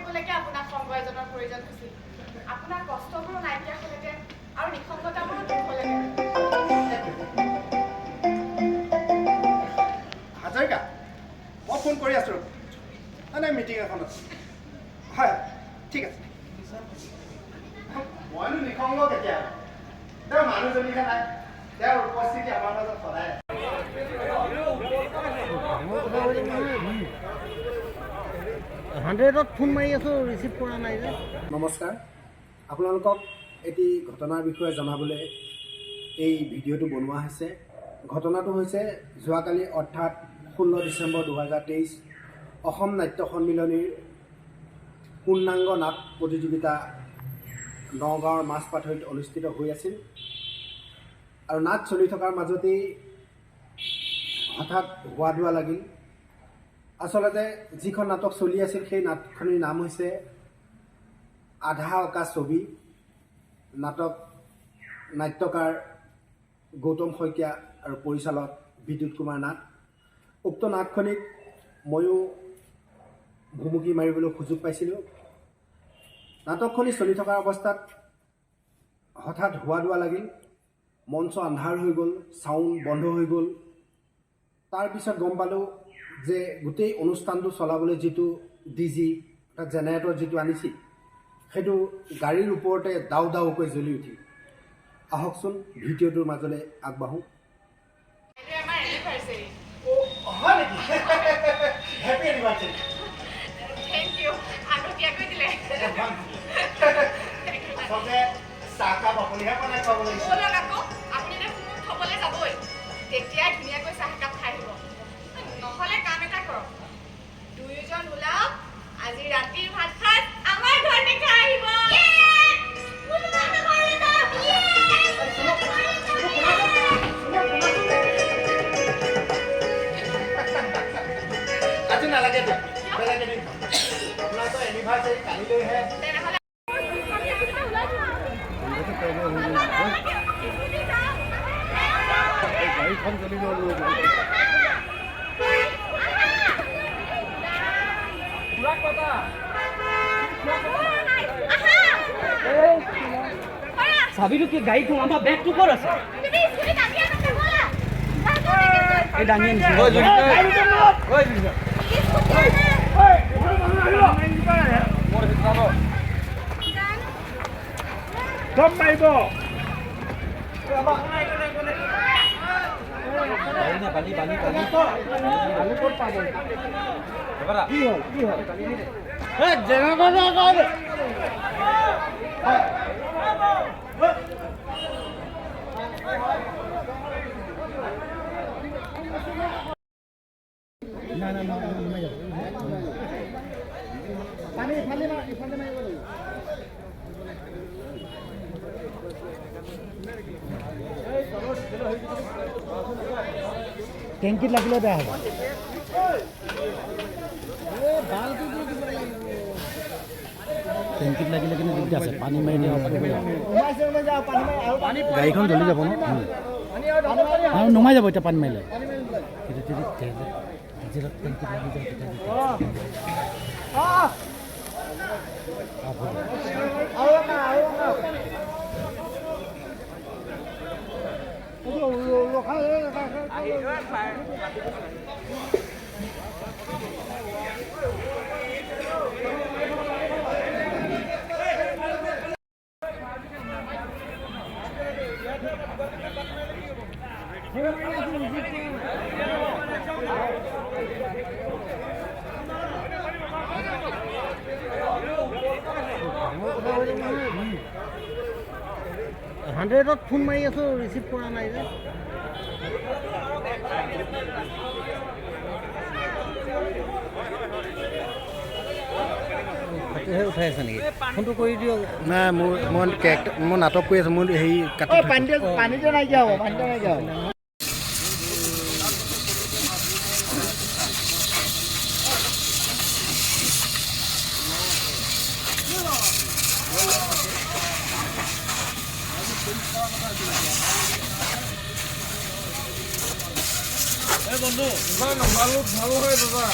থাকিবলৈকে আপোনাক সংগ এজনৰ প্ৰয়োজন হৈছিল আপোনাৰ কষ্টবোৰো নাইকিয়া হ'লেহেঁতেন আৰু নিসংগতাবোৰো দূৰ হ'লেহেঁতেন হাজৰিকা মই ফোন কৰি আছোঁ নাই মিটিং এখন আছে হয় ঠিক আছে মইনো নিসংগ কেতিয়া তেওঁ মানুহজনীহে নাই তেওঁৰ উপস্থিতি আমাৰ মাজত সদায় হাণ্ড্ৰেডত ফোন মাৰি আছোঁ ৰিচিভ কৰা নাই যে নমস্কাৰ আপোনালোকক এটি ঘটনাৰ বিষয়ে জনাবলৈ এই ভিডিঅ'টো বনোৱা হৈছে ঘটনাটো হৈছে যোৱাকালি অৰ্থাৎ 16 ডিচেম্বৰ 2023 অসম নাট্য সন্মিলনীৰ পূৰ্ণাংগ নাট প্ৰতিযোগিতা নগাঁৱৰ মাছপাথৰিত অনুষ্ঠিত হৈ আছিল আৰু নাট চলি থকাৰ মাজতেই হঠাৎ হোৱা দোৱা লাগিল আচলতে যিখন নাটক চলি আছিল সেই নাটখনিৰ নাম হৈছে আধা অঁকা ছবি নাটক নাট্যকাৰ গৌতম শইকীয়া আৰু পৰিচালক বিদ্যুৎ কুমাৰ নাথ উক্ত নাটখনিক ময়ো ভুমুকি মাৰিবলৈ সুযোগ পাইছিলোঁ নাটকখনি চলি থকা অৱস্থাত হঠাৎ হোৱা দোৱা লাগিল মঞ্চ আন্ধাৰ হৈ গ'ল চাউণ্ড বন্ধ হৈ গ'ল তাৰপিছত গম পালোঁ যে গোটেই অনুষ্ঠানটো চলাবলৈ যিটো ডিজি এটা জেনেৰেটৰ যিটো আনিছিল সেইটো গাড়ীৰ ওপৰতে দাও দাওকৈ জ্বলি উঠিল আহকচোন ভিডিঅ'টোৰ মাজলৈ আগবাঢ়োঁ তেতিয়া ধুনীয়াকৈ চাহ একাপ খাই আহিব নহ'লে কাম এটা কৰক দুয়োজন ওলাওক আজি ৰাতিৰ ভাত খাই আমাৰ ঘৰতে খাই আহিব আজি নালাগে বেলেগ এদিন আপোনাৰতো এনিভাৰ্চাৰী কালিলৈহে গাড়ীখন জ্বলি গ'ল চাবিটো কি গাড়ীটো আমাৰ বেগটো ক'ত আছে এই দাঙি আনিছে দম মাৰিব বালি বালি বালি ক'ত পাব কি হ'ল জেনেৰেটৰ টেংকিত লাগিলে বেয়া হ'ব টেংকিত লাগিলে কিন্তু দিগদাৰ আছে পানী মাৰি গাড়ীখন জ্বলি যাব ন আৰু নমাই যাব এতিয়া পানী মাৰিলে টেংকিত লাগি হাণ্ড্ৰেডত ফোন মাৰি আছোঁ ৰিচিভ কৰা নাই যে উঠাই আছে নেকি ফোনটো কৰি দিয়ক নাই মই নাটক কৰি আছোঁ মোৰ হেৰি পানীটো নাইকিয়া হ'ব পানীটো নাইকিয়া হ'ব বন্ধু ভালো হয় দাদা